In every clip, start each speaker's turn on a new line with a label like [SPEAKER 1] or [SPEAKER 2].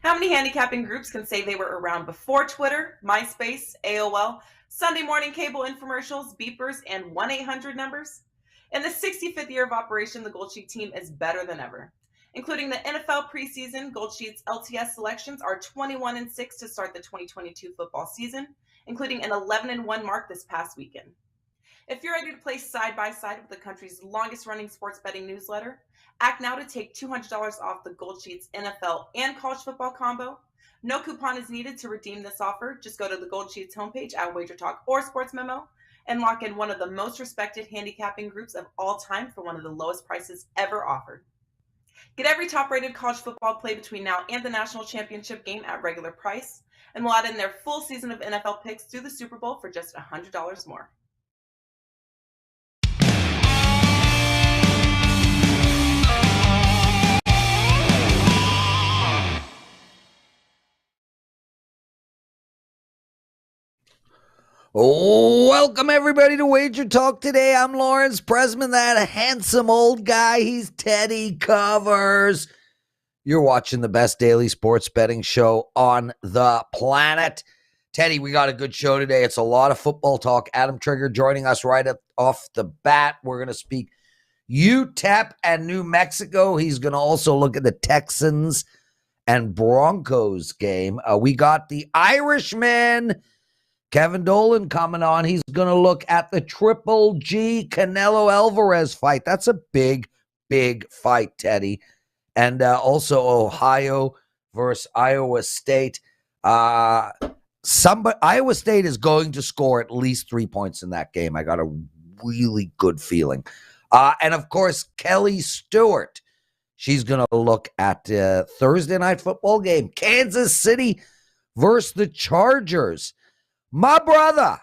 [SPEAKER 1] How many handicapping groups can say they were around before Twitter, MySpace, AOL, Sunday morning cable infomercials, beepers, and 1-800 numbers? In the 65th year of operation, the Gold Sheet team is better than ever. Including the NFL preseason, Gold Sheet's LTS selections are 21-6 to start the 2022 football season, including an 11-1 mark this past weekend. If you're ready to play side by side with the country's longest running sports betting newsletter, act now to take $200 off the Gold Sheets NFL and college football combo. No coupon is needed to redeem this offer. Just go to the Gold Sheets homepage at WagerTalk or Sports Memo and lock in one of the most respected handicapping groups of all time for one of the lowest prices ever offered. Get every top-rated college football play between now and the national championship game at regular price, and we'll add in their full season of NFL picks through the Super Bowl for just $100 more.
[SPEAKER 2] Welcome, everybody, to Wager Talk Today. I'm Lawrence Presman, that handsome old guy. He's Teddy Covers. You're watching the best daily sports betting show on the planet. Teddy, we got a good show today. It's a lot of football talk. Adam Trigger joining us right off the bat. We're going to speak UTEP and New Mexico. He's going to also look at the Texans and Broncos game. We got the Irishman, Kevin Dolan, coming on. He's going to look at the Triple G Canelo Alvarez fight. That's a big, big fight, Teddy. And also Ohio versus Iowa State. Iowa State is going to score at least 3 points in that game. I got a really good feeling. And, of course, Kelly Stewart. She's going to look at Thursday night football game. Kansas City versus the Chargers. My brother,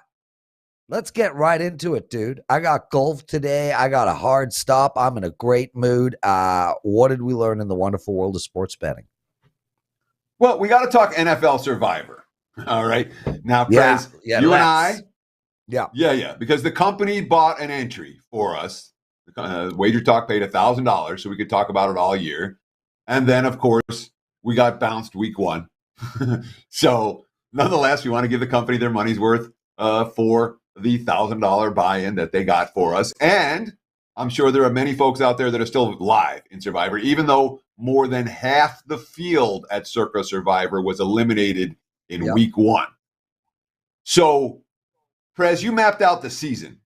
[SPEAKER 2] let's get right into it, dude. I got golf today. I got a hard stop. I'm in a great mood. What did we learn in the wonderful world of sports betting?
[SPEAKER 3] Well, we got to talk NFL Survivor. All right. Now, Prez, you and I. Yeah. Because the company bought an entry for us. Wager Talk paid $1,000 so we could talk about it all year. And then, of course, we got bounced week one. So, nonetheless, we want to give the company their money's worth for the $1,000 buy-in that they got for us. And I'm sure there are many folks out there that are still live in Survivor, even though more than half the field at Circa Survivor was eliminated in week one. So, Prez, you mapped out the season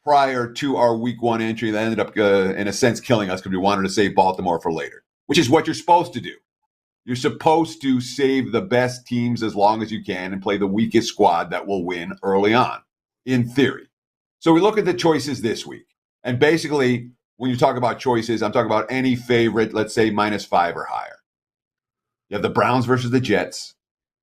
[SPEAKER 3] prior to our week one entry that ended up, in a sense, killing us because we wanted to save Baltimore for later, which is what you're supposed to do. You're supposed to save the best teams as long as you can and play the weakest squad that will win early on, in theory. So we look at the choices this week. And basically, when you talk about choices, I'm talking about any favorite, let's say -5 or higher. You have the Browns versus the Jets,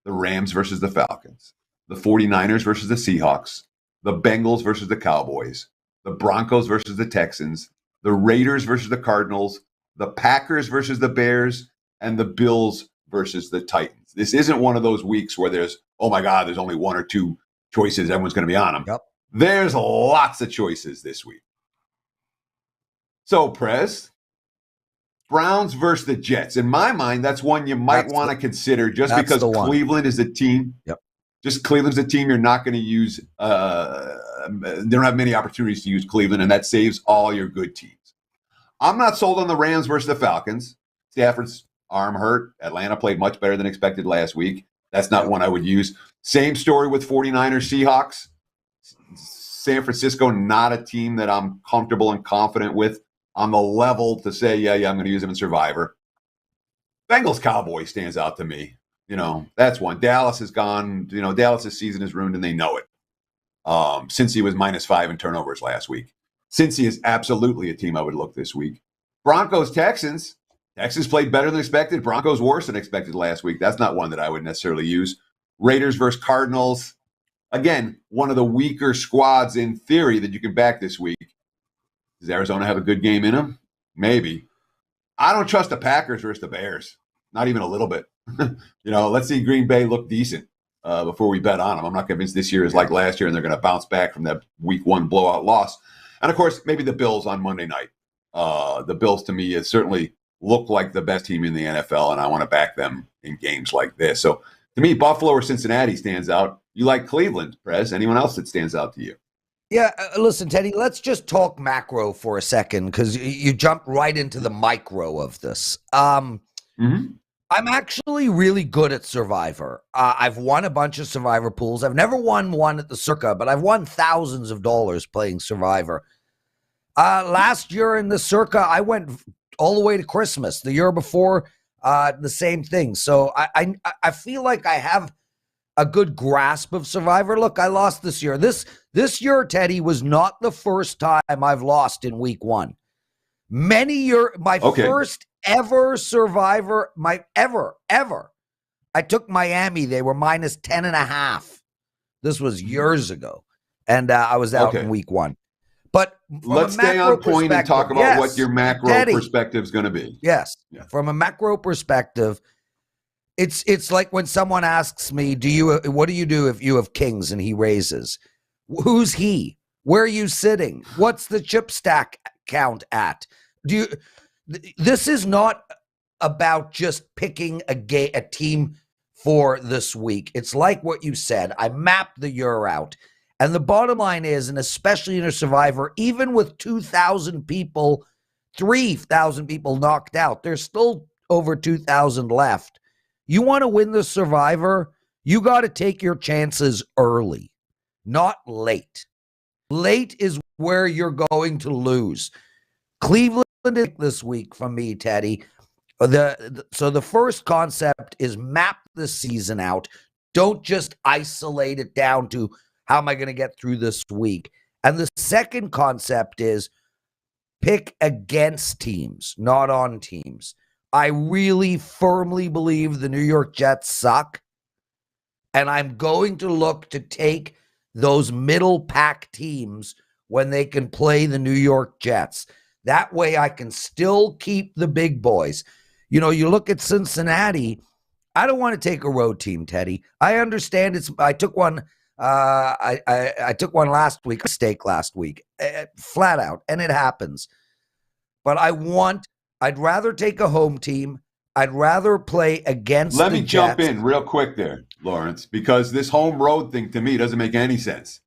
[SPEAKER 3] the Rams versus the Falcons, the 49ers versus the Seahawks, the Bengals versus the Cowboys, the Broncos versus the Texans, the Raiders versus the Cardinals, the Packers versus the Bears, and the Bills versus the Titans. This isn't one of those weeks where there's, oh my God, there's only one or two choices. Everyone's going to be on them.
[SPEAKER 2] Yep.
[SPEAKER 3] There's lots of choices this week. So, Prez, Browns versus the Jets. In my mind, that's one you might want to consider just because Cleveland is a team.
[SPEAKER 2] Yep.
[SPEAKER 3] Just Cleveland's a team you're not going to use. They don't have many opportunities to use Cleveland, and that saves all your good teams. I'm not sold on the Rams versus the Falcons. Stafford's arm hurt. Atlanta played much better than expected last week. That's not one I would use. Same story with 49ers, Seahawks. San Francisco, not a team that I'm comfortable and confident with on the level to say, yeah, I'm going to use them in Survivor. Bengals, Cowboys stands out to me. That's one. Dallas is gone. Dallas' season is ruined, and they know it. Cincy was -5 in turnovers last week. Cincy is absolutely a team I would look this week. Broncos, Texans. Texans played better than expected. Broncos worse than expected last week. That's not one that I would necessarily use. Raiders versus Cardinals. Again, one of the weaker squads in theory that you can back this week. Does Arizona have a good game in them? Maybe. I don't trust the Packers versus the Bears. Not even a little bit. Let's see Green Bay look decent before we bet on them. I'm not convinced this year is like last year and they're going to bounce back from that week one blowout loss. And, of course, maybe the Bills on Monday night. The Bills, to me, is certainly look like the best team in the NFL, and I want to back them in games like this. So to me, Buffalo or Cincinnati stands out. You like Cleveland, Prez? Anyone else that stands out to you?
[SPEAKER 2] Yeah, listen, Teddy, let's just talk macro for a second because you jumped right into the micro of this. I'm actually really good at Survivor. I've won a bunch of Survivor pools. I've never won one at the Circa, but I've won thousands of dollars playing Survivor. Last year in the Circa, I went all the way to Christmas. The year before, the same thing. So I feel like I have a good grasp of Survivor. Look, I lost this year. This year, Teddy, was not the first time I've lost in week one. First ever Survivor, ever. I took Miami. They were minus 10.5. This was years ago. And I was out in week one. But
[SPEAKER 3] let's stay on point and talk about what your macro perspective is going to be.
[SPEAKER 2] Yes. Yeah. From a macro perspective, it's like when someone asks me, what do you do if you have kings and he raises? Who's he? Where are you sitting? What's the chip stack count at? This is not about just picking a team for this week. It's like what you said. I mapped the year out. And the bottom line is, and especially in a Survivor, even with 2,000 people, 3,000 people knocked out, there's still over 2,000 left. You want to win the Survivor, you got to take your chances early, not late. Late is where you're going to lose. Cleveland this week from me, Teddy. So the first concept is map the season out. Don't just isolate it down to how am I going to get through this week? And the second concept is pick against teams, not on teams. I really firmly believe the New York Jets suck. And I'm going to look to take those middle pack teams when they can play the New York Jets. That way I can still keep the big boys. You know, you look at Cincinnati. I don't want to take a road team, Teddy. I understand I took one. I took one last week, mistake last week, flat out, and it happens. But I'd rather take a home team. I'd rather play against
[SPEAKER 3] Let me jump in real quick there, Lawrence, because this home road thing to me doesn't make any sense.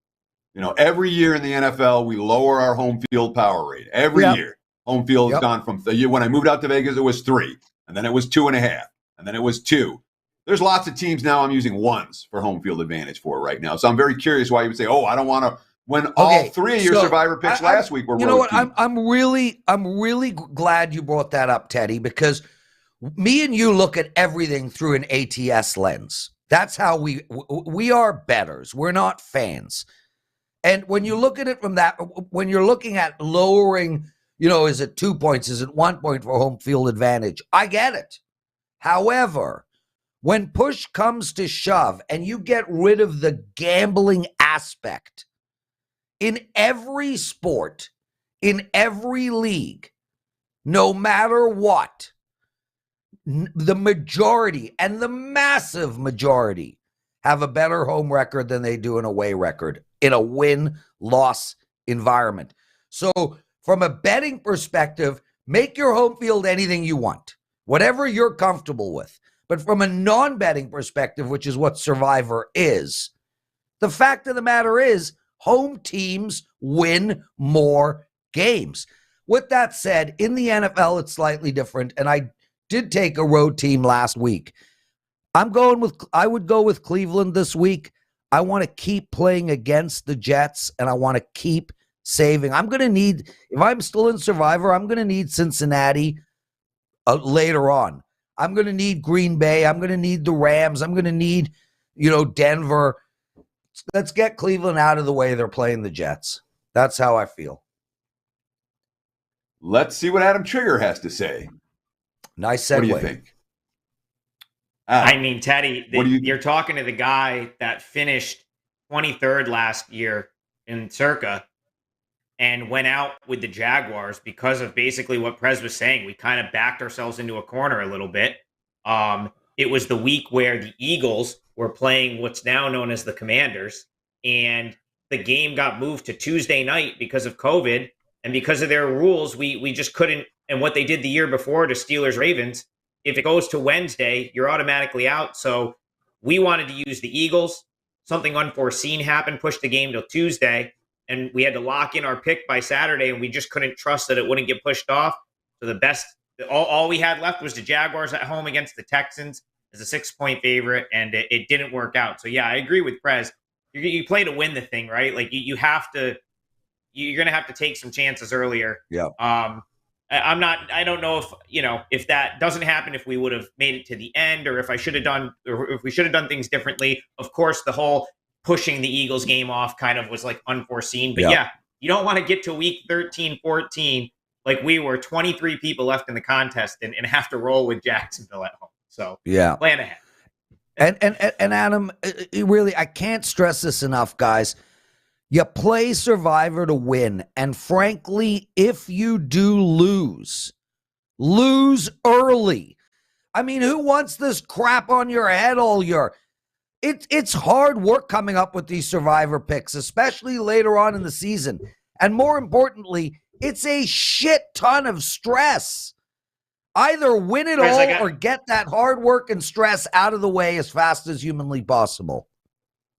[SPEAKER 3] You know, every year in the NFL, we lower our home field power rate. Every year, home field has gone from when I moved out to Vegas, it was 3, and then it was 2.5, and then it was 2. There's lots of teams now I'm using 1s for home field advantage for right now. So I'm very curious why you would say, "Oh, I don't want to." When all 3 of your Survivor picks last week were road teams. You know what?
[SPEAKER 2] I'm really glad you brought that up, Teddy, because me and you look at everything through an ATS lens. That's how we are bettors. We're not fans. And when you look at it from that, when you're looking at lowering, is it 2 points? Is it 1 point for home field advantage? I get it. However, when push comes to shove and you get rid of the gambling aspect in every sport, in every league, no matter what, the majority and the massive majority have a better home record than they do an away record in a win-loss environment. So from a betting perspective, make your home field anything you want, whatever you're comfortable with. But from a non-betting perspective, which is what Survivor is, the fact of the matter is home teams win more games. With that said, in the NFL, it's slightly different. And I did take a road team last week. I would go with Cleveland this week. I want to keep playing against the Jets, and I want to keep saving. If I'm still in Survivor, I'm going to need Cincinnati later on. I'm going to need Green Bay. I'm going to need the Rams. I'm going to need, Denver. Let's get Cleveland out of the way. They're playing the Jets. That's how I feel.
[SPEAKER 3] Let's see what Adam Trigger has to say.
[SPEAKER 2] Nice segue.
[SPEAKER 3] What do you think?
[SPEAKER 4] I mean, Teddy, you're talking to the guy that finished 23rd last year in Circa and went out with the Jaguars because of basically what Prez was saying. We kind of backed ourselves into a corner a little bit. It was the week where the Eagles were playing what's now known as the Commanders, and the game got moved to Tuesday night because of COVID, And because of their rules, we just couldn't. And what they did the year before to Steelers-Ravens, if it goes to Wednesday, you're automatically out. So we wanted to use the Eagles. Something unforeseen happened, pushed the game till Tuesday, and we had to lock in our pick by Saturday, and we just couldn't trust that it wouldn't get pushed off. So all we had left was the Jaguars at home against the Texans as a 6-point favorite, and it didn't work out. So yeah, I agree with Prez. You play to win the thing, right? Like you have to. You're going to have to take some chances earlier.
[SPEAKER 2] Yeah.
[SPEAKER 4] I don't know if that doesn't happen, if we would have made it to the end, or if we should have done things differently. Of course, the whole pushing the Eagles game off kind of was like unforeseen, but yeah, you don't want to get to week 13, 14, like we were 23 people left in the contest and have to roll with Jacksonville at home. So plan ahead.
[SPEAKER 2] And Adam, really, I can't stress this enough, guys. You play Survivor to win. And frankly, if you do lose early. I mean, who wants this crap on your head all year? It's hard work coming up with these Survivor picks, especially later on in the season. And more importantly, it's a shit ton of stress. Either win it all or get that hard work and stress out of the way as fast as humanly possible.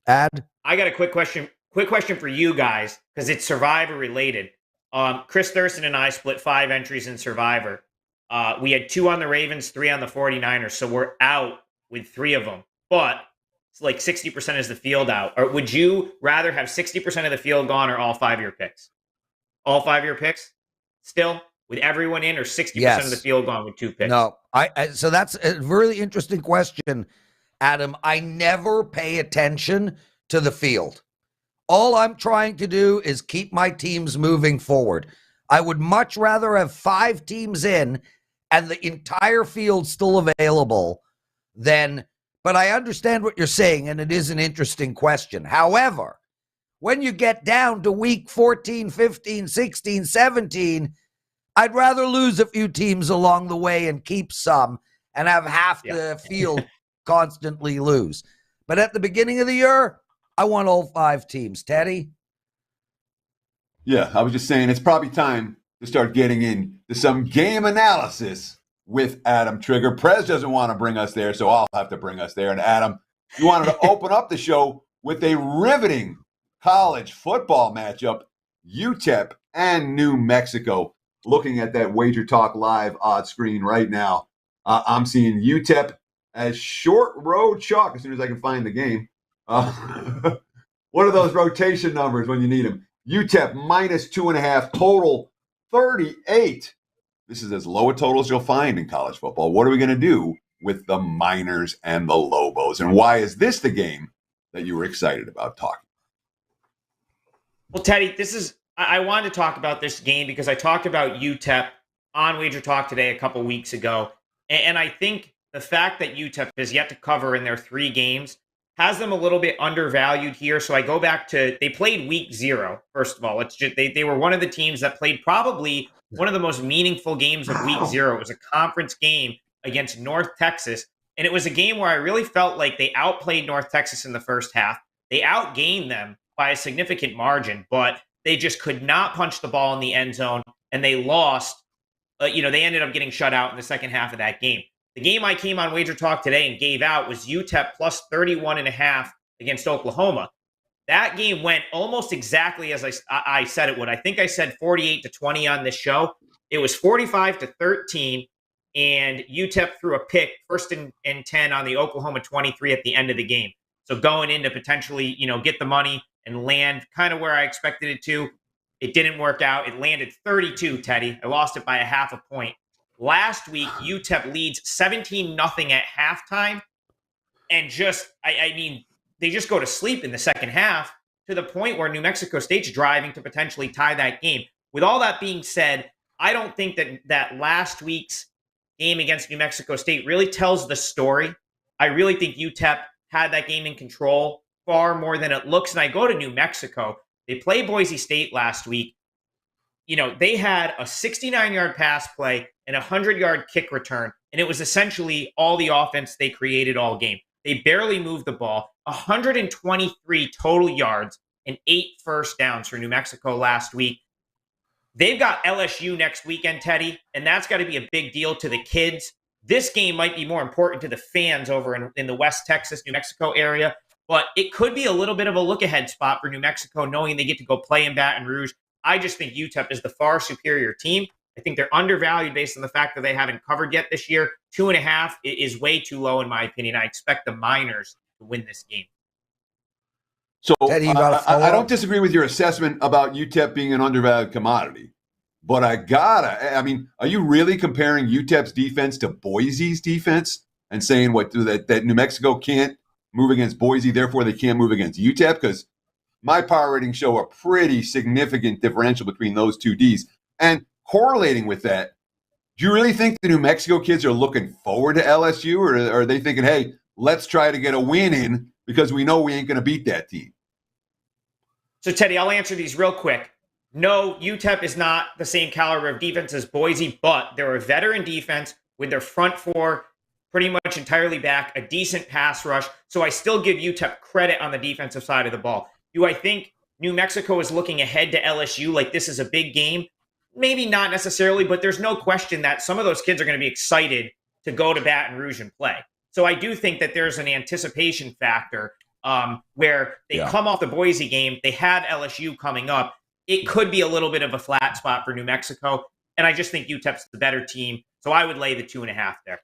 [SPEAKER 2] I
[SPEAKER 4] got a quick question for you guys, because it's Survivor related. Chris Thurston and I split 5 entries in Survivor. We had 2 on the Ravens, 3 on the 49ers, so we're out with 3 of them. But it's like 60% is the field out. Or would you rather have 60% of the field gone, or all 5 of your picks? All 5 of your picks still with everyone in, or 60% of the field gone with 2 picks?
[SPEAKER 2] No, so that's a really interesting question, Adam. I never pay attention to the field. All I'm trying to do is keep my teams moving forward. I would much rather have 5 teams in and the entire field still available but I understand what you're saying, and it is an interesting question. However, when you get down to week 14, 15, 16, 17, I'd rather lose a few teams along the way and keep some and have half the field constantly lose. But at the beginning of the year, I want all 5 teams. Teddy?
[SPEAKER 3] Yeah, I was just saying it's probably time to start getting into some game analysis with Adam Trigger. Prez doesn't want to bring us there, so I'll have to bring us there. And Adam, you wanted to open up the show with a riveting college football matchup, UTEP and New Mexico. Looking at that WagerTalk Live odds screen right now, I'm seeing UTEP as short road chalk as soon as I can find the game. What are those rotation numbers when you need them? UTEP -2.5, total 38. This is as low a total as you'll find in college football. What are we going to do with the Miners and the Lobos? And why is this the game that you were excited about talking?
[SPEAKER 4] Well, Teddy, I wanted to talk about this game because I talked about UTEP on WagerTalk Today a couple weeks ago. And I think the fact that UTEP has yet to cover in their 3 games has them a little bit undervalued here. So I go back to, they played week 0, first of all. They were one of the teams that played probably one of the most meaningful games of week 0. It was a conference game against North Texas. And it was a game where I really felt like they outplayed North Texas in the first half. They outgained them by a significant margin, but they just could not punch the ball in the end zone, and they lost. They ended up getting shut out in the second half of that game. The game I came on WagerTalk Today and gave out was UTEP plus 31.5 against Oklahoma. That game went almost exactly as I said it would. I think I said 48-20 on this show. It was 45-13, and UTEP threw a pick, 1st and 10 on the Oklahoma 23 at the end of the game. So going in to potentially, get the money and land kind of where I expected it to. It didn't work out. It landed 32, Teddy. I lost it by a half a point. Last week, UTEP leads 17-0 at halftime. And they just go to sleep in the second half to the point where New Mexico State's driving to potentially tie that game. With all that being said, I don't think that last week's game against New Mexico State really tells the story. I really think UTEP had that game in control far more than it looks. And I go to New Mexico. They play Boise State last week. They had a 69-yard pass play and a 100-yard kick return, and it was essentially all the offense they created all game. They barely moved the ball. 123 total yards and 8 first downs for New Mexico last week. They've got LSU next weekend, Teddy, and that's got to be a big deal to the kids. This game might be more important to the fans over in the West Texas, New Mexico area, but it could be a little bit of a look-ahead spot for New Mexico, knowing they get to go play in Baton Rouge. I just think UTEP is the far superior team. I think they're undervalued based on the fact that they haven't covered yet this year. 2.5 is way too low, in my opinion. I expect the Miners to win this game.
[SPEAKER 3] So Teddy, I don't disagree with your assessment about UTEP being an undervalued commodity, but I mean, are you really comparing UTEP's defense to Boise's defense and saying that New Mexico can't move against Boise, therefore they can't move against UTEP? Because my power ratings show a pretty significant differential between those two Ds. And correlating with that, do you really think the New Mexico kids are looking forward to LSU, or are they thinking, hey, let's try to get a win in because we know we ain't going to beat that team?
[SPEAKER 4] So, Teddy, I'll answer these real quick. No, UTEP is not the same caliber of defense as Boise, but they're a veteran defense with their front four pretty much entirely back, a decent pass rush. So I still give UTEP credit on the defensive side of the ball. Do I think New Mexico is looking ahead to LSU like this is a big game? Maybe not necessarily, but there's no question that some of those kids are going to be excited to go to Baton Rouge and play. So I do think that there's an anticipation factor where they come off the Boise game, they have LSU coming up. It could be a little bit of a flat spot for New Mexico, and I just think UTEP's the better team, so I would lay the 2.5 there.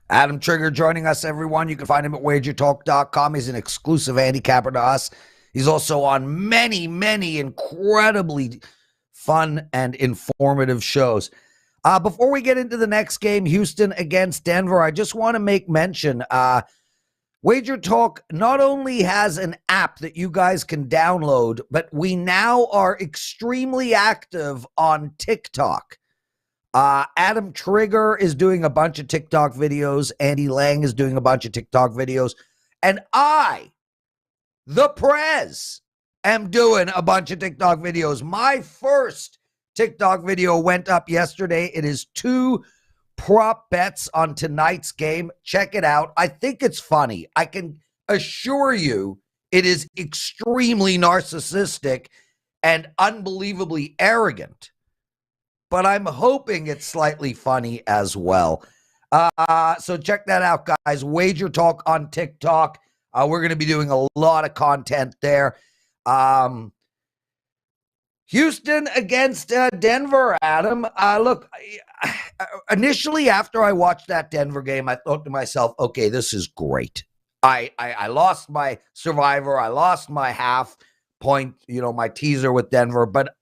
[SPEAKER 2] Adam Trigger joining us, everyone. You can find him at WagerTalk.com. He's an exclusive handicapper to us. He's also on many, many incredibly fun and informative shows. Before we get into the next game, Houston against Denver, I just want to make mention, WagerTalk not only has an app that you guys can download, but we now are extremely active on TikTok. Adam Trigger is doing a bunch of TikTok videos. Andy Lang is doing a bunch of TikTok videos. And I, the Prez, am doing a bunch of TikTok videos. My first TikTok video went up yesterday. It is 2 prop bets on tonight's game. Check it out. I think it's funny. I can assure you it is extremely narcissistic and unbelievably arrogant. But I'm hoping it's slightly funny as well. So check that out, guys. Wager Talk on TikTok. We're going to be doing a lot of content there. Houston against Denver, Adam. Look, initially after I watched that Denver game, I thought to myself, okay, this is great. I lost my survivor. I lost my half point, my teaser with Denver. But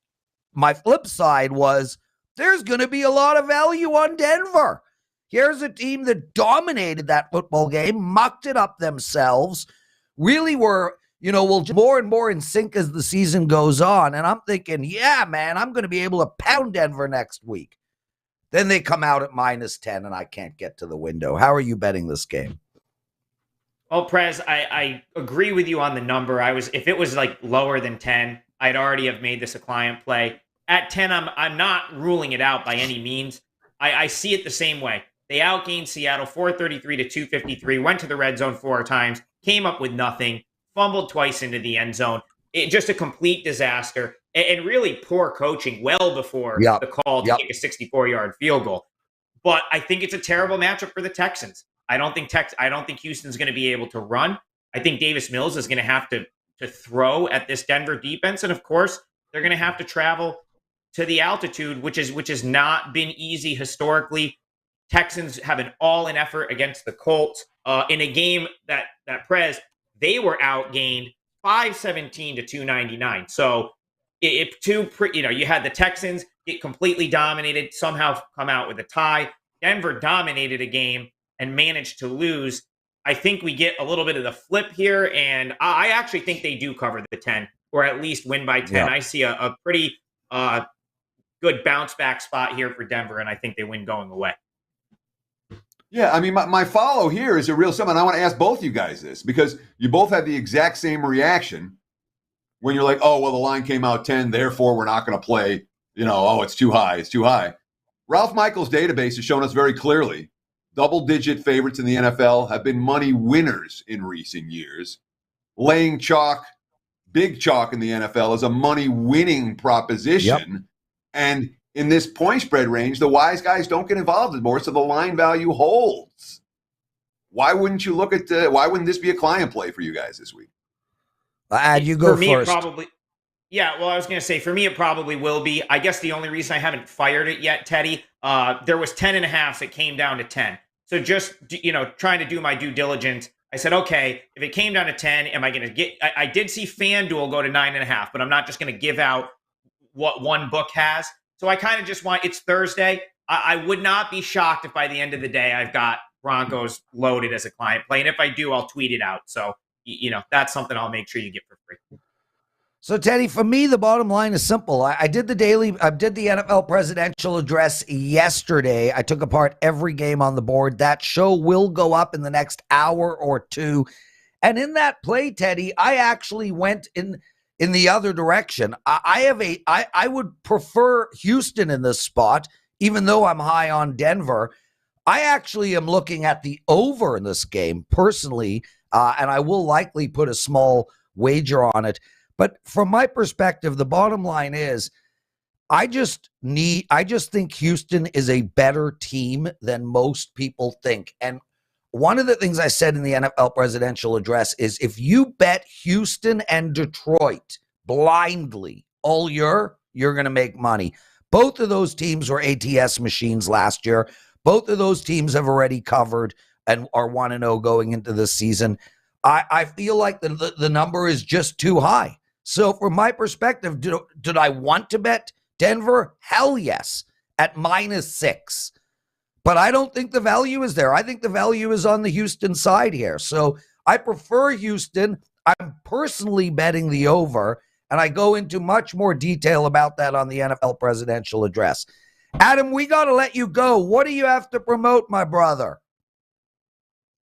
[SPEAKER 2] my flip side was there's going to be a lot of value on Denver. Here's a team that dominated that football game, mucked it up themselves, really were, will more and more in sync as the season goes on. And I'm thinking, yeah, man, I'm going to be able to pound Denver next week. Then they come out at -10 and I can't get to the window. How are you betting this game?
[SPEAKER 4] Well, Prez, I agree with you on the number. If it was like lower than 10, I'd already have made this a client play. At 10, I'm not ruling it out by any means. I see it the same way. They outgained Seattle 433 to 253, went to the red zone 4 times, came up with nothing, fumbled twice into the end zone. Just a complete disaster and really poor coaching well before the call to kick a 64-yard field goal. But I think it's a terrible matchup for the Texans. I don't think Houston's going to be able to run. I think Davis Mills is going to have to throw at this Denver defense, and of course, they're going to have to travel to the altitude, which has not been easy historically. Texans have an all-in effort against the Colts in a game that Prez, they were outgained 517 to 299. So you had the Texans get completely dominated, somehow come out with a tie. Denver dominated a game and managed to lose. I think we get a little bit of the flip here, and I actually think they do cover the 10 or at least win by 10. Yeah. I see a pretty good bounce back spot here for Denver, and I think they win going away.
[SPEAKER 3] Yeah, I mean, my follow here is a real simple, and I want to ask both you guys this because you both have the exact same reaction when you're like, oh, well, the line came out 10, therefore we're not going to play, it's too high, it's too high. Ralph Michaels' database has shown us very clearly double-digit favorites in the NFL have been money winners in recent years. Laying chalk, big chalk in the NFL is a money-winning proposition. Yep. And in this point spread range, the wise guys don't get involved anymore, so the line value holds. Why wouldn't you look at why wouldn't this be a client play for you guys this week?
[SPEAKER 2] You go
[SPEAKER 4] for me,
[SPEAKER 2] first.
[SPEAKER 4] Probably. Yeah, well, I was going to say, for me, it probably will be. I guess the only reason I haven't fired it yet, Teddy, there was 10.5. It came down to 10. So just, trying to do my due diligence, I said, okay, if it came down to 10, am I going to get, I did see FanDuel go to 9.5, but I'm not just going to give out what one book has. So I kind of just want, it's Thursday. I would not be shocked if by the end of the day, I've got Broncos loaded as a client play. And if I do, I'll tweet it out. So, that's something I'll make sure you get for free.
[SPEAKER 2] So, Teddy, for me, the bottom line is simple. I did the NFL presidential address yesterday. I took apart every game on the board. That show will go up in the next hour or two. And in that play, Teddy, I actually went in the other direction. I would prefer Houston in this spot, even though I'm high on Denver. I actually am looking at the over in this game personally, and I will likely put a small wager on it. But from my perspective, the bottom line is I just think Houston is a better team than most people think. And one of the things I said in the NFL presidential address is if you bet Houston and Detroit blindly all year, you're going to make money. Both of those teams were ATS machines last year. Both of those teams have already covered and are 1-0 going into this season. I feel like the number is just too high. So from my perspective, did I want to bet Denver? Hell yes, at -6. But I don't think the value is there. I think the value is on the Houston side here. So I prefer Houston. I'm personally betting the over, and I go into much more detail about that on the NFL presidential address. Adam, we got to let you go. What do you have to promote, my brother?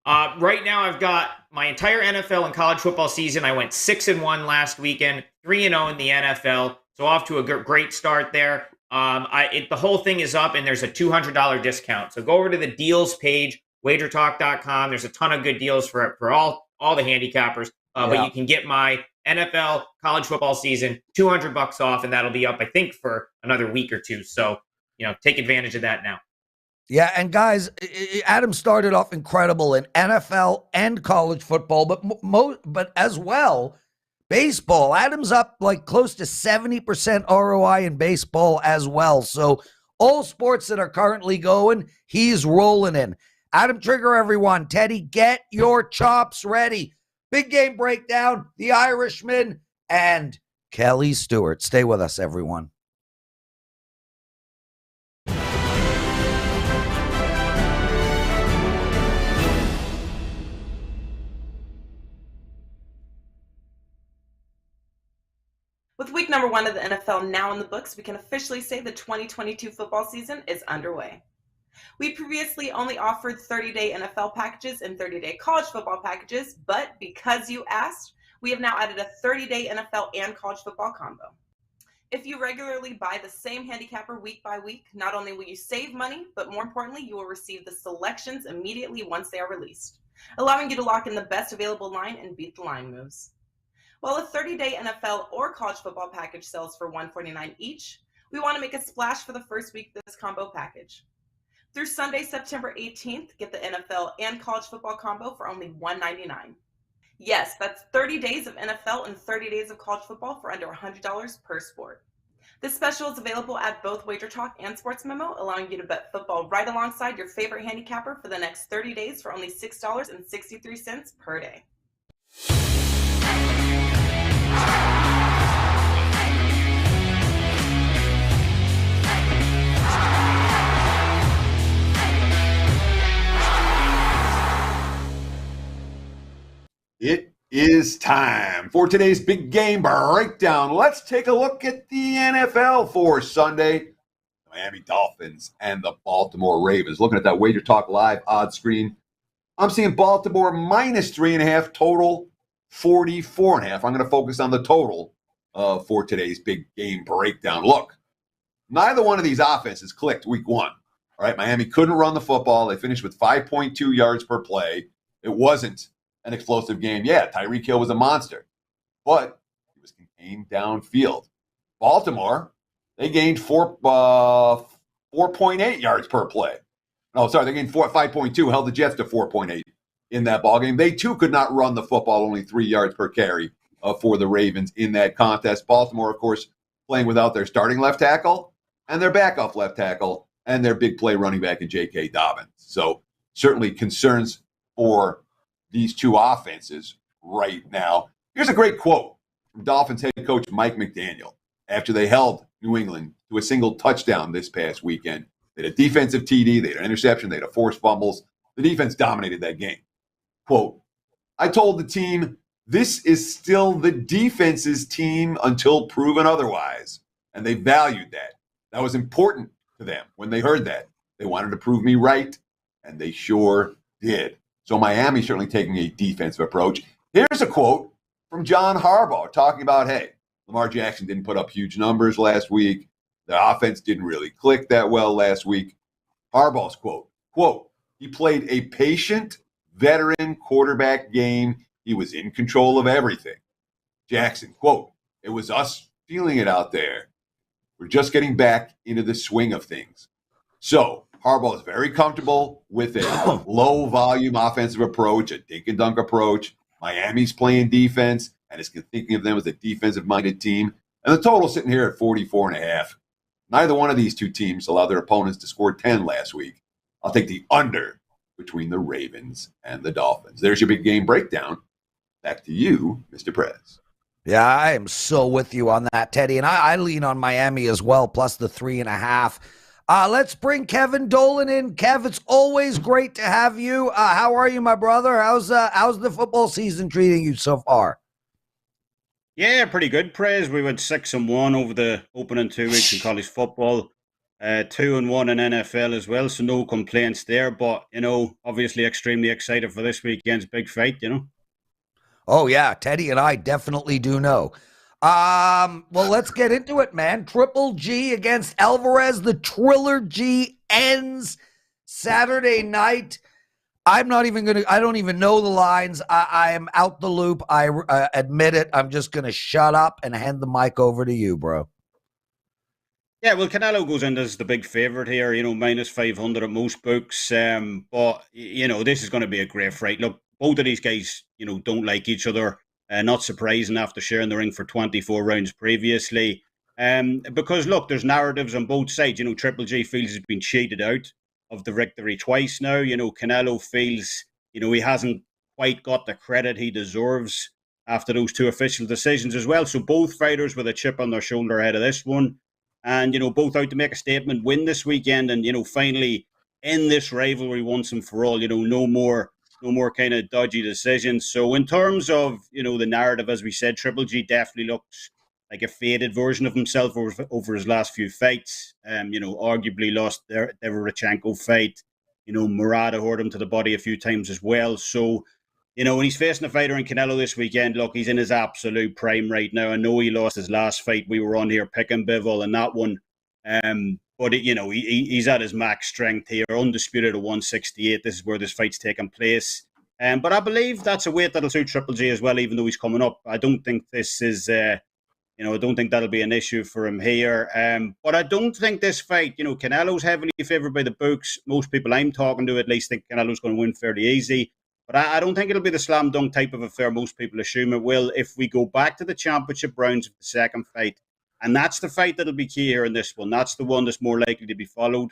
[SPEAKER 4] Right now, I've got my entire NFL and college football season. I went 6-1 last weekend, 3-0 in the NFL. So off to a great start there. The whole thing is up, and there's a $200 discount. So go over to the deals page, WagerTalk.com. There's a ton of good deals for all the handicappers. But you can get my NFL college football season, $200 off, and that'll be up, I think, for another week or two. So, take advantage of that now.
[SPEAKER 2] Yeah, and guys, Adam started off incredible in NFL and college football, but as well, baseball. Adam's up like close to 70% ROI in baseball as well. So all sports that are currently going, he's rolling in. Adam Trigger, everyone. Teddy, get your chops ready. Big game breakdown, the Irishman, and Kelly Stewart. Stay with us, everyone.
[SPEAKER 1] With week number 1 of the NFL now in the books, we can officially say the 2022 football season is underway. We previously only offered 30-day NFL packages and 30-day college football packages, but because you asked, we have now added a 30-day NFL and college football combo. If you regularly buy the same handicapper week by week, not only will you save money, but more importantly, you will receive the selections immediately once they are released, allowing you to lock in the best available line and beat the line moves. While a 30-day NFL or college football package sells for $149 each, we want to make a splash for the first week of this combo package. Through Sunday, September 18th, get the NFL and college football combo for only $199. Yes, that's 30 days of NFL and 30 days of college football for under $100 per sport. This special is available at both WagerTalk and Sports Memo, allowing you to bet football right alongside your favorite handicapper for the next 30 days for only $6.63 per day.
[SPEAKER 3] It is time for today's big game breakdown. Let's take a look at the NFL for Sunday. The Miami Dolphins and the Baltimore Ravens. Looking at that WagerTalk Live odds screen, I'm seeing Baltimore -3.5, total 44.5. I'm going to focus on the total for today's big game breakdown. Look, neither one of these offenses clicked week 1. All right, Miami couldn't run the football. They finished with 5.2 yards per play. It wasn't an explosive game. Yeah, Tyreek Hill was a monster, but he was contained downfield. Baltimore They gained 4.8 yards per play. Oh, sorry, they gained 5.2, held the Jets to 4.8 in that ballgame. They, too, could not run the football, only 3 yards per carry for the Ravens in that contest. Baltimore, of course, playing without their starting left tackle and their backup left tackle and their big play running back in J.K. Dobbins. So certainly concerns for these two offenses right now. Here's a great quote from Dolphins head coach Mike McDaniel after they held New England to a single touchdown this past weekend. They had a defensive TD, they had an interception, they had a forced fumbles. The defense dominated that game. Quote, I told the team, this is still the defense's team until proven otherwise. And they valued that. That was important to them when they heard that. They wanted to prove me right, and they sure did. So Miami's certainly taking a defensive approach. Here's a quote from John Harbaugh talking about, hey, Lamar Jackson didn't put up huge numbers last week. The offense didn't really click that well last week. Harbaugh's quote, he played a patient, veteran quarterback game. He was in control of everything. Jackson, quote, it was us feeling it out there. We're just getting back into the swing of things. So Harbaugh is very comfortable with a low-volume offensive approach, a dink-and-dunk approach. Miami's playing defense and is thinking of them as a defensive-minded team. And the total sitting here at 44.5. Neither one of these two teams allowed their opponents to score 10 last week. I'll take the under between the Ravens and the Dolphins. There's your big game breakdown. Back to you, Mr. Prez.
[SPEAKER 2] Yeah, I am so with you on that, Teddy. And I lean on Miami as well, plus the 3.5. Let's bring Kevin Dolan in. Kev, it's always great to have you. How are you, my brother? How's the football season treating you so far?
[SPEAKER 5] Yeah, pretty good, Prez. We went 6-1 over the opening 2 weeks in college football, 2-1 in NFL as well, so no complaints there. But, obviously extremely excited for this weekend's big fight,
[SPEAKER 2] Oh, yeah, Teddy and I definitely do know. Well, let's get into it, man. Triple G against Alvarez. The trilogy ends Saturday night. I don't even know the lines. I am out the loop. I admit it. I'm just going to shut up and hand the mic over to you, bro.
[SPEAKER 5] Yeah, well, Canelo goes in as the big favorite here, minus 500 at most books. But, this is going to be a great fight. Look, both of these guys, don't like each other. Not surprising after sharing the ring for 24 rounds previously. Because, look, there's narratives on both sides. Triple G feels he's been cheated out of the victory twice now. Canelo feels, he hasn't quite got the credit he deserves after those 2 official decisions as well. So both fighters with a chip on their shoulder ahead of this one. And, both out to make a statement, win this weekend, and, finally end this rivalry once and for all. No more kind of dodgy decisions. So in terms of, the narrative, as we said, Triple G definitely looks like a faded version of himself over his last few fights. Arguably lost the Derevchenko fight. Murata hurt him to the body a few times as well. So, when he's facing a fighter in Canelo this weekend, look, he's in his absolute prime right now. I know he lost his last fight. We were on here picking Bivol in that one. But, he's at his max strength here, undisputed at 168. This is where this fight's taking place. But I believe that's a weight that'll suit Triple G as well, even though he's coming up. I don't think this is, I don't think that'll be an issue for him here. But I don't think this fight, Canelo's heavily favored by the books. Most people I'm talking to at least think Canelo's going to win fairly easy. But I don't think it'll be the slam dunk type of affair most people assume it will. If we go back to the championship rounds of the second fight, and that's the fight that'll be key here in this one. That's the one that's more likely to be followed.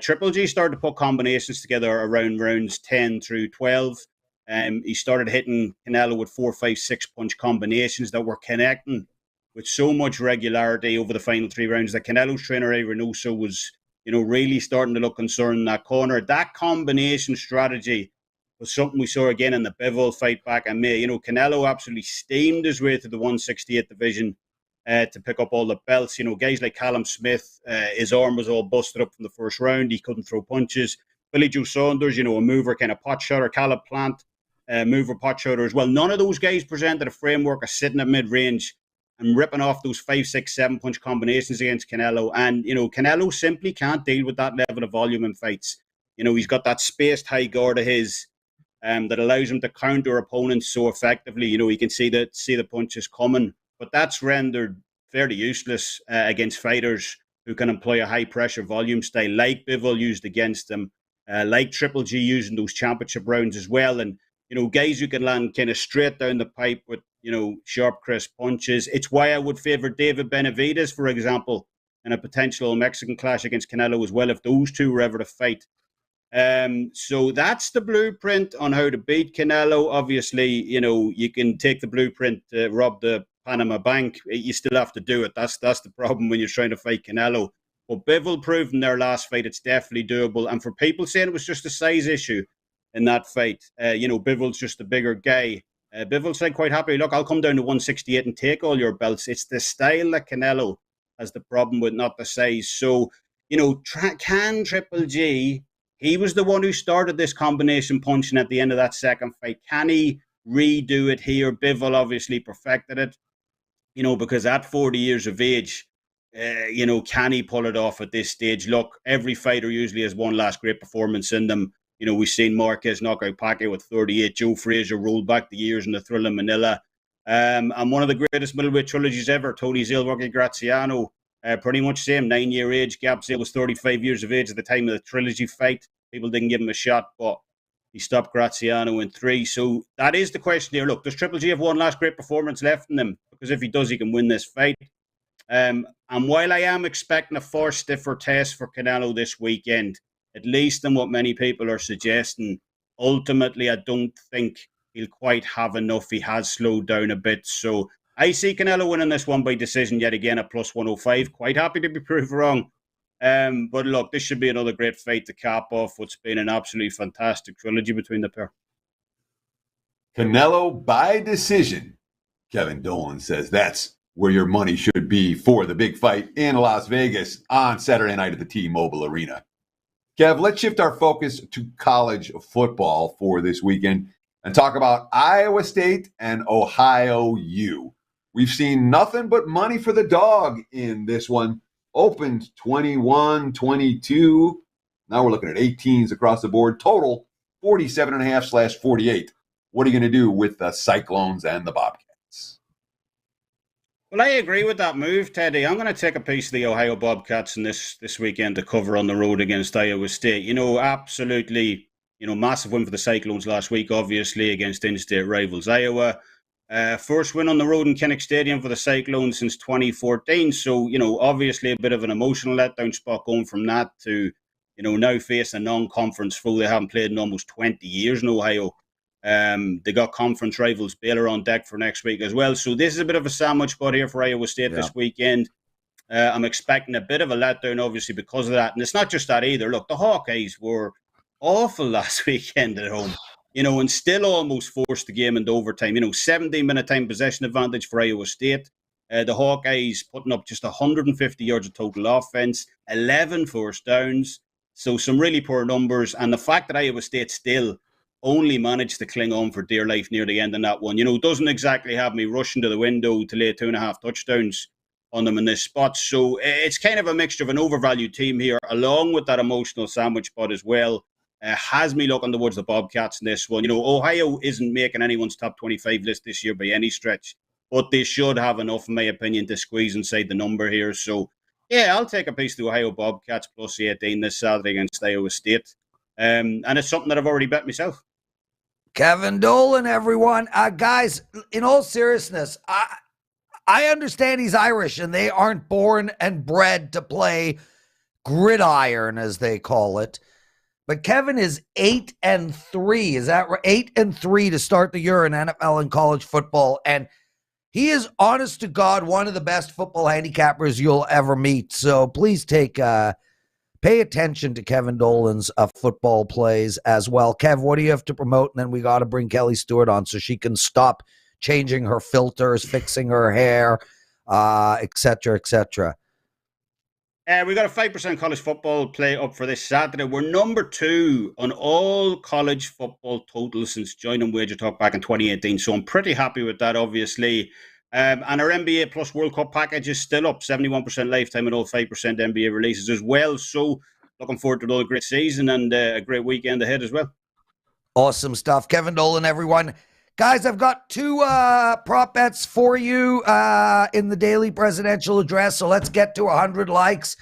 [SPEAKER 5] Triple G started to put combinations together around rounds 10 through 12. He started hitting Canelo with 4, 5, 6 punch combinations that were connecting with so much regularity over the final 3 rounds that Canelo's trainer, A. Reynoso, was, really starting to look concerned in that corner. That combination strategy was something we saw again in the Bivol fight back in May. Canelo absolutely steamed his way to the 168 division to pick up all the belts. Guys like Callum Smith, his arm was all busted up from the first round. He couldn't throw punches. Billy Joe Saunders, a mover kind of pot shotter. Caleb Plant, mover pot shotter as well. None of those guys presented a framework of sitting at mid-range and ripping off those 5, 6, 7 punch combinations against Canelo. And, Canelo simply can't deal with that level of volume in fights. He's got that spaced high guard of his that allows him to counter opponents so effectively. He can see the punches coming, but that's rendered fairly useless against fighters who can employ a high-pressure volume style like Bivol used against them, like Triple G using those championship rounds as well. And, guys who can land kind of straight down the pipe with, sharp, crisp punches. It's why I would favor David Benavidez, for example, in a potential Mexican clash against Canelo as well, if those two were ever to fight. So that's the blueprint on how to beat Canelo. Obviously, you can take the blueprint, rob the Panama Bank. You still have to do it. That's the problem when you're trying to fight Canelo. But Bivol proved in their last fight it's definitely doable. And for people saying it was just a size issue in that fight, Bivol's just a bigger guy. Bivol said quite happily, look, I'll come down to 168 and take all your belts. It's the style that Canelo has the problem with, not the size. So, can Triple G, he was the one who started this combination punching at the end of that second fight. Can he redo it here? Bivol obviously perfected it, because at 40 years of age, can he pull it off at this stage? Look, every fighter usually has one last great performance in them. We've seen Marquez knock out Pacquiao at 38. Joe Frazier rolled back the years in the Thrill in Manila. And one of the greatest middleweight trilogies ever, Tony Zale, Rocky Graziano, pretty much same 9-year age gap. Zale was 35 years of age at the time of the trilogy fight. People didn't give him a shot, but he stopped Graziano in 3. So that is the question here. Look, does Triple G have one last great performance left in him? Because if he does, he can win this fight. And while I am expecting a far stiffer test for Canelo this weekend, at least than what many people are suggesting, ultimately, I don't think he'll quite have enough. He has slowed down a bit. So I see Canelo winning this one by decision yet again at plus 105. Quite happy to be proved wrong. But look, this should be another great fight to cap off what's been an absolutely fantastic trilogy between the pair.
[SPEAKER 3] Canelo by decision. Kevin Dolan says that's where your money should be for the big fight in Las Vegas on Saturday night at the T-Mobile Arena. Kev, let's shift our focus to college football for this weekend and talk about Iowa State and Ohio U. We've seen nothing but money for the dog in this one. Opened 21, 22. Now we're looking at 18s across the board. Total 47.5/48. What are you going to do with the Cyclones and the Bobcats?
[SPEAKER 5] Well, I agree with that move, Teddy. I'm going to take a piece of the Ohio Bobcats in this weekend to cover on the road against Iowa State. Absolutely, massive win for the Cyclones last week, obviously, against in-state rivals Iowa. First win on the road in Kinnick Stadium for the Cyclones since 2014. So, obviously a bit of an emotional letdown spot going from that to, now face a non-conference foe they haven't played in almost 20 years in Ohio. They got conference rivals Baylor on deck for next week as well. So this is a bit of a sandwich spot here for Iowa State this weekend. I'm expecting a bit of a letdown, obviously, because of that. And it's not just that either. Look, the Hawkeyes were awful last weekend at home, and still almost forced the game into overtime. 17-minute time possession advantage for Iowa State. The Hawkeyes putting up just 150 yards of total offense, 11 first downs. So some really poor numbers. And the fact that Iowa State still only managed to cling on for dear life near the end of that one, doesn't exactly have me rushing to the window to lay 2.5 touchdowns on them in this spot. So it's kind of a mixture of an overvalued team here, along with that emotional sandwich spot as well. Has me looking towards the Bobcats in this one. Ohio isn't making anyone's top 25 list this year by any stretch, but they should have enough, in my opinion, to squeeze inside the number here. So, yeah, I'll take a piece of the Ohio Bobcats plus 18 this Saturday against Iowa State. And it's something that I've already bet myself.
[SPEAKER 2] Kevin Dolan, everyone. Guys, in all seriousness, I understand he's Irish and they aren't born and bred to play gridiron, as they call it. But Kevin is 8-3. Is that right? 8-3 to start the year in NFL and college football. And he is, honest to God, one of the best football handicappers you'll ever meet. So please pay attention to Kevin Dolan's football plays as well. Kev, what do you have to promote? And then we got to bring Kelly Stewart on so she can stop changing her filters, fixing her hair, et cetera, et cetera.
[SPEAKER 5] We got a 5% college football play up for this Saturday. We're number 2 on all college football totals since joining WagerTalk back in 2018. So I'm pretty happy with that, obviously. And our NBA plus World Cup package is still up, 71% lifetime and all 5% NBA releases as well. So looking forward to another great season and a great weekend ahead as well.
[SPEAKER 2] Awesome stuff. Kevin Dolan, everyone. Guys, I've got 2 prop bets for you in the daily presidential address, so let's get to 100 likes.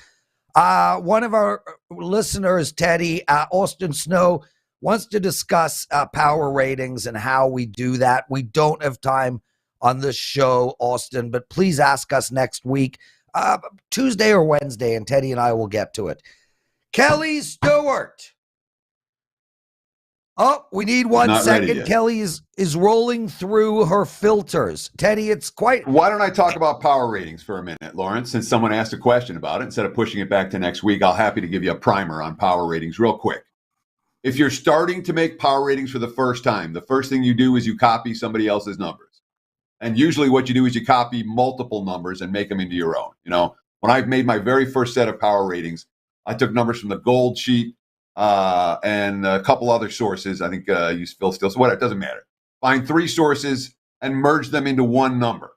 [SPEAKER 2] One of our listeners, Teddy, Austin Snow, wants to discuss power ratings and how we do that. We don't have time on this show, Austin, but please ask us next week, Tuesday or Wednesday, and Teddy and I will get to it. Kelly Stewart. Oh, we need 1 second. Kelly is rolling through her filters. Teddy, it's quite...
[SPEAKER 3] Why don't I talk about power ratings for a minute, Lawrence, since someone asked a question about it. Instead of pushing it back to next week, I'll happy to give you a primer on power ratings real quick. If you're starting to make power ratings for the first time, the first thing you do is you copy somebody else's numbers. And usually what you do is you copy multiple numbers and make them into your own. You know, when I made my very first set of power ratings, I took numbers from the Gold Sheet, and a couple other sources. I think use Phil Steele. So what? It doesn't matter. Find 3 sources and merge them into one number.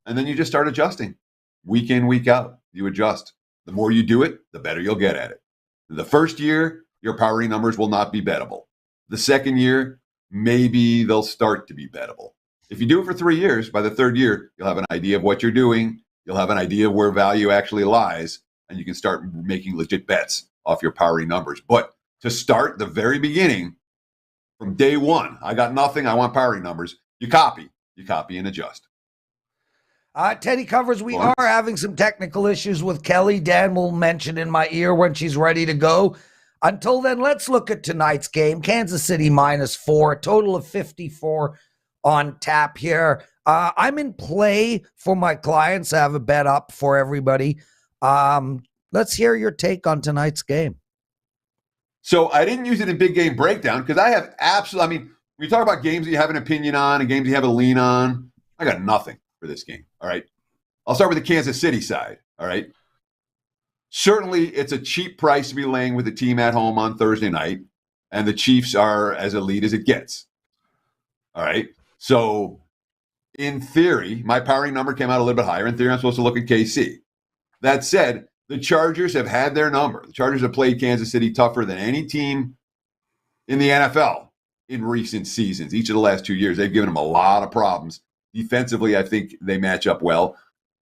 [SPEAKER 3] And then you just start adjusting. Week in, week out, you adjust. The more you do it, the better you'll get at it. The first year, your power rating numbers will not be bettable. The second year, maybe they'll start to be bettable. If you do it for 3 years, by the 3rd year, you'll have an idea of what you're doing. You'll have an idea of where value actually lies, and you can start making legit bets off your power rating numbers. But to start the very beginning, from day one, I got nothing, I want power rating numbers. You copy and adjust.
[SPEAKER 2] Teddy Covers, we are having some technical issues with Kelly. Dan will mention in my ear when she's ready to go. Until then, let's look at tonight's game. Kansas City -4, a total of 54 on tap here. I'm in play for my clients. I have a bet up for everybody. Let's hear your take on tonight's game.
[SPEAKER 3] So I didn't use it in big game breakdown because I have absolutely, when you talk about games that you have an opinion on and games you have a lean on, I got nothing for this game. All right. I'll start with the Kansas City side. All right. Certainly it's a cheap price to be laying with the team at home on Thursday night. And the Chiefs are as elite as it gets. All right. So in theory, my power rating number came out a little bit higher. In theory, I'm supposed to look at KC. That said, the Chargers have had their number. The Chargers have played Kansas City tougher than any team in the NFL in recent seasons. Each of the last 2 years, they've given them a lot of problems. Defensively, I think they match up well.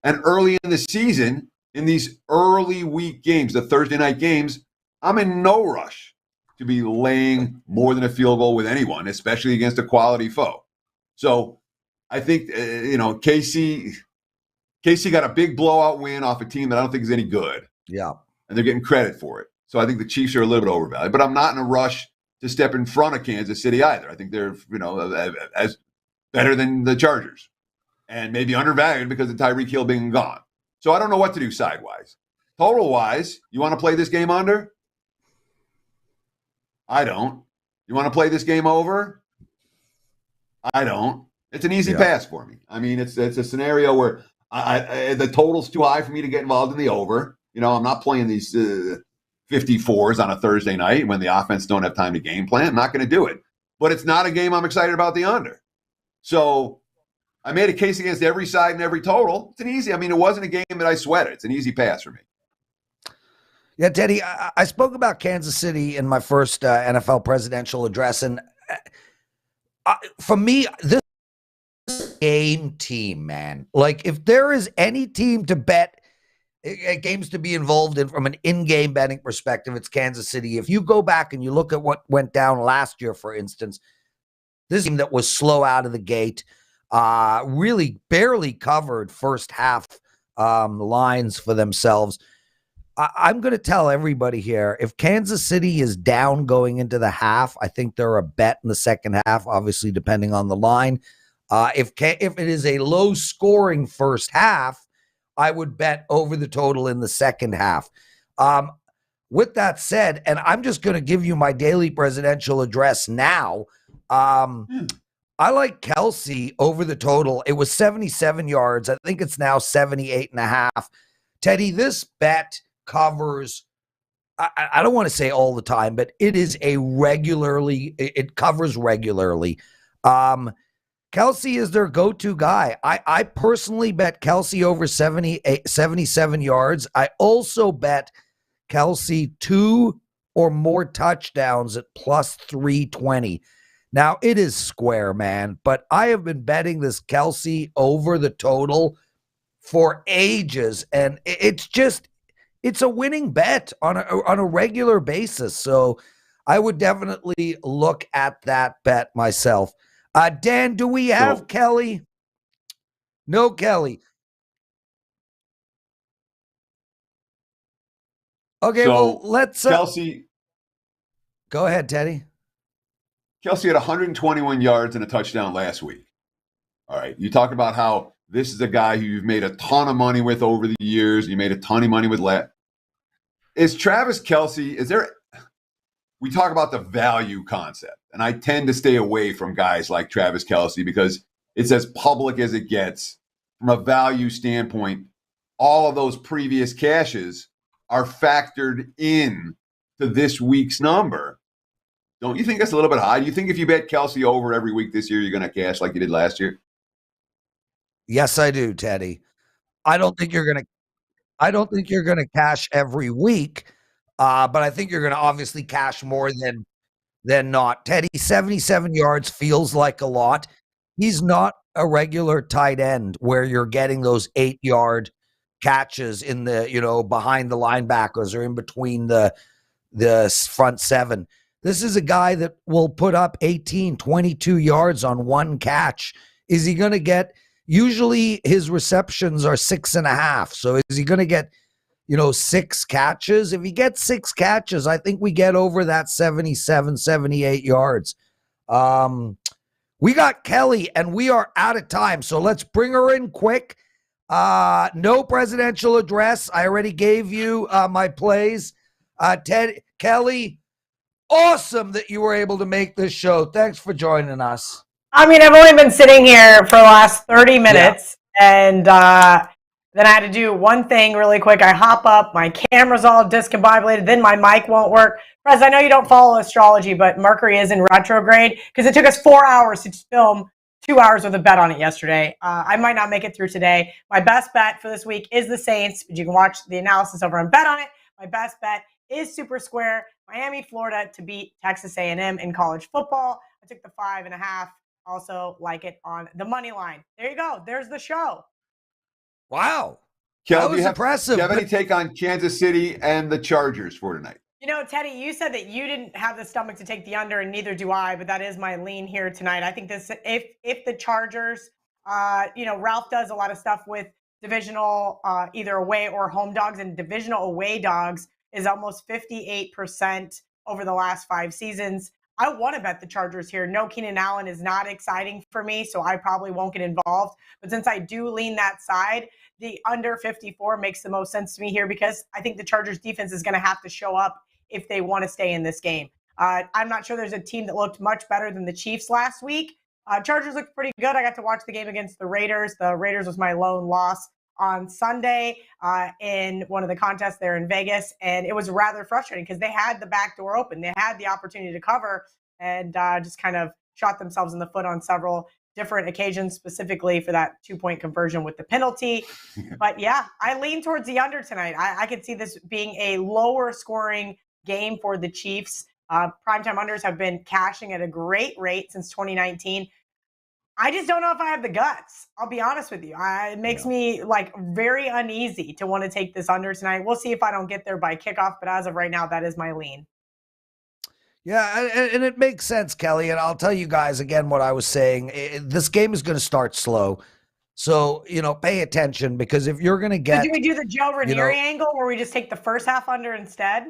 [SPEAKER 3] And early in the season, in these early week games, the Thursday night games, I'm in no rush to be laying more than a field goal with anyone, especially against a quality foe. So I think, KC got a big blowout win off a team that I don't think is any good.
[SPEAKER 2] Yeah.
[SPEAKER 3] And they're getting credit for it. So I think the Chiefs are a little bit overvalued. But I'm not in a rush to step in front of Kansas City either. I think they're, as better than the Chargers. And maybe undervalued because of Tyreek Hill being gone. So I don't know what to do sidewise. Total-wise, you want to play this game under? I don't. You want to play this game over? I don't. It's an easy pass for me. It's a scenario where the total's too high for me to get involved in the over. I'm not playing these 54s on a Thursday night when the offense don't have time to game plan. I'm not going to do it. But it's not a game I'm excited about the under. So I made a case against every side and every total. It's an easy. It wasn't a game that I sweated. It's an easy pass for me.
[SPEAKER 2] Yeah, Teddy, I spoke about Kansas City in my first NFL presidential address. And for me, this game team, man. Like, if there is any team to bet, games to be involved in from an in-game betting perspective, it's Kansas City. If you go back and you look at what went down last year, for instance, this team that was slow out of the gate, really barely covered first half lines for themselves. I'm going to tell everybody here, if Kansas City is down going into the half, I think they're a bet in the second half, obviously depending on the line. If it is a low-scoring first half, I would bet over the total in the second half. With that said, and I'm just going to give you my daily presidential address now, I like Kelsey over the total. It was 77 yards. I think it's now 78.5. Teddy, this bet covers, I don't want to say all the time, but it is it covers regularly. Kelsey is their go-to guy. I personally bet Kelsey over 77 yards. I also bet Kelsey 2 or more touchdowns at plus 320. Now, it is square, man, but I have been betting this Kelce over the total for ages, and it's a winning bet on a regular basis. So I would definitely look at that bet myself. Dan, do we have Kelly? No Kelly. Okay, well, let's
[SPEAKER 3] Kelce.
[SPEAKER 2] Go ahead, Teddy.
[SPEAKER 3] Kelce had 121 yards and a touchdown last week. All right. You talk about how this is a guy who you've made a ton of money with over the years. You made a ton of money with. Is Travis Kelce, we talk about the value concept, and I tend to stay away from guys like Travis Kelce because it's as public as it gets. From a value standpoint, all of those previous cashes are factored in to this week's number. Don't you think that's a little bit high? Do you think if you bet Kelce over every week this year, you're going to cash like you did last year?
[SPEAKER 2] Yes, I do, Teddy. I don't think you're going to cash every week, but I think you're going to obviously cash more than not. Teddy, 77 yards feels like a lot. He's not a regular tight end where you're getting those 8-yard catches in the, behind the linebackers or in between the front seven. This is a guy that will put up 18, 22 yards on one catch. Is he going to get, usually his receptions are 6.5. So is he going to get, 6 catches? If he gets 6 catches, I think we get over that 77, 78 yards. We got Kelly and we are out of time. So let's bring her in quick. No presidential address. I already gave you my plays. Kelly, awesome that you were able to make this show. Thanks for joining us.
[SPEAKER 6] I mean, I've only been sitting here for the last 30 minutes, and then I had to do one thing really quick. I hop up, my camera's all discombobulated, then my mic won't work. Prez, I know you don't follow astrology, but Mercury is in retrograde because it took us 4 hours to film 2 hours with a bet on it yesterday. I might not make it through today. My best bet for this week is the Saints, but you can watch the analysis over on Bet on It. My best bet is Super Square, Miami, Florida to beat Texas A&M in college football. I took the 5.5. Also like it on the money line. There you go. There's the show.
[SPEAKER 2] Wow.
[SPEAKER 3] Kel,
[SPEAKER 2] that was impressive.
[SPEAKER 3] Do you have any take on Kansas City and the Chargers for tonight?
[SPEAKER 6] Teddy, you said that you didn't have the stomach to take the under, and neither do I, but that is my lean here tonight. I think this, if the Chargers, Ralph does a lot of stuff with divisional, either away or home dogs, and divisional away dogs is almost 58% over the last 5 seasons. I want to bet the Chargers here. No, Keenan Allen is not exciting for me, so I probably won't get involved. But since I do lean that side, the under 54 makes the most sense to me here because I think the Chargers defense is going to have to show up if they want to stay in this game. I'm not sure there's a team that looked much better than the Chiefs last week. Chargers looked pretty good. I got to watch the game against the Raiders. The Raiders was my lone loss on Sunday in one of the contests there in Vegas. And it was rather frustrating because they had the back door open. They had the opportunity to cover and just kind of shot themselves in the foot on several different occasions, specifically for that 2-point conversion with the penalty. But yeah, I lean towards the under tonight. I could see this being a lower scoring game for the Chiefs. Primetime unders have been cashing at a great rate since 2019. I just don't know if I have the guts. I'll be honest with you. It makes me very uneasy to want to take this under tonight. We'll see if I don't get there by kickoff, but as of right now, that is my lean.
[SPEAKER 2] Yeah, and it makes sense, Kelly. And I'll tell you guys again what I was saying. This game is going to start slow. So, pay attention because if you're going to get...
[SPEAKER 6] So do we do the Joe Ranieri angle where we just take the first half under instead?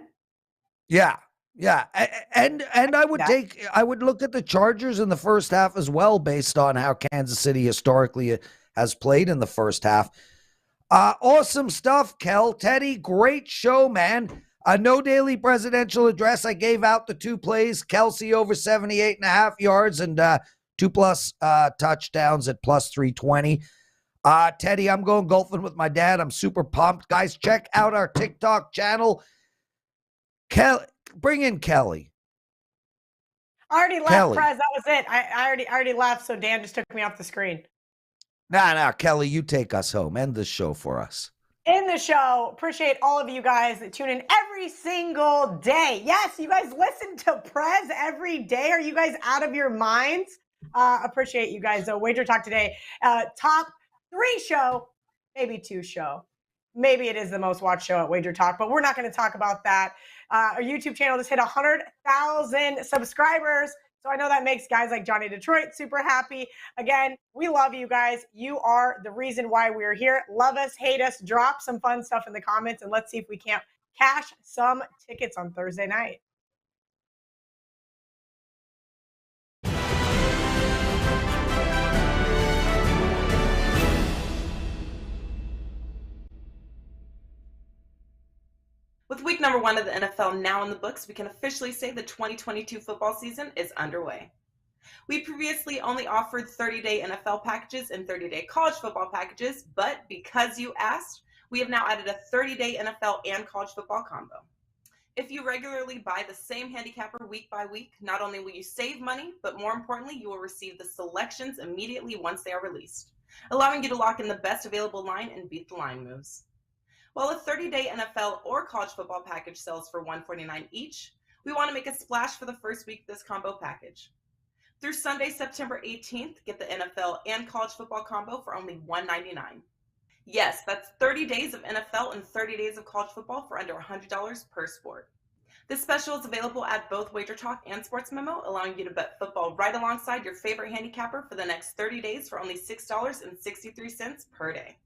[SPEAKER 2] Yeah. Yeah, and I would look at the Chargers in the first half as well, based on how Kansas City historically has played in the first half. Awesome stuff, Kel. Teddy, great show, man. No daily presidential address. I gave out the 2 plays, Kelce over 78.5 yards and 2+ touchdowns at plus 320. Teddy, I'm going golfing with my dad. I'm super pumped. Guys, check out our TikTok channel. Bring in Kelly.
[SPEAKER 6] I already left, Prez. That was it. I already left, so Dan just took me off the screen.
[SPEAKER 2] Nah, Kelly, you take us home. End the show for us.
[SPEAKER 6] In the show. Appreciate all of you guys that tune in every single day. Yes, you guys listen to Prez every day. Are you guys out of your minds? Appreciate you guys. WagerTalk Today, top 3 show, maybe 2 show. Maybe it is the most watched show at WagerTalk, but we're not going to talk about that. Our YouTube channel just hit 100,000 subscribers. So I know that makes guys like Johnny Detroit super happy. Again, we love you guys. You are the reason why we're here. Love us, hate us, drop some fun stuff in the comments, and let's see if we can't cash some tickets on Thursday night.
[SPEAKER 1] With week number 1 of the NFL now in the books, we can officially say the 2022 football season is underway. We previously only offered 30-day NFL packages and 30-day college football packages, but because you asked, we have now added a 30-day NFL and college football combo. If you regularly buy the same handicapper week by week, not only will you save money, but more importantly, you will receive the selections immediately once they are released, allowing you to lock in the best available line and beat the line moves. While a 30-day NFL or college football package sells for $149 each, we want to make a splash for the first week of this combo package. Through Sunday, September 18th, get the NFL and college football combo for only $199. Yes, that's 30 days of NFL and 30 days of college football for under $100 per sport. This special is available at both WagerTalk and Sports Memo, allowing you to bet football right alongside your favorite handicapper for the next 30 days for only $6.63 per day.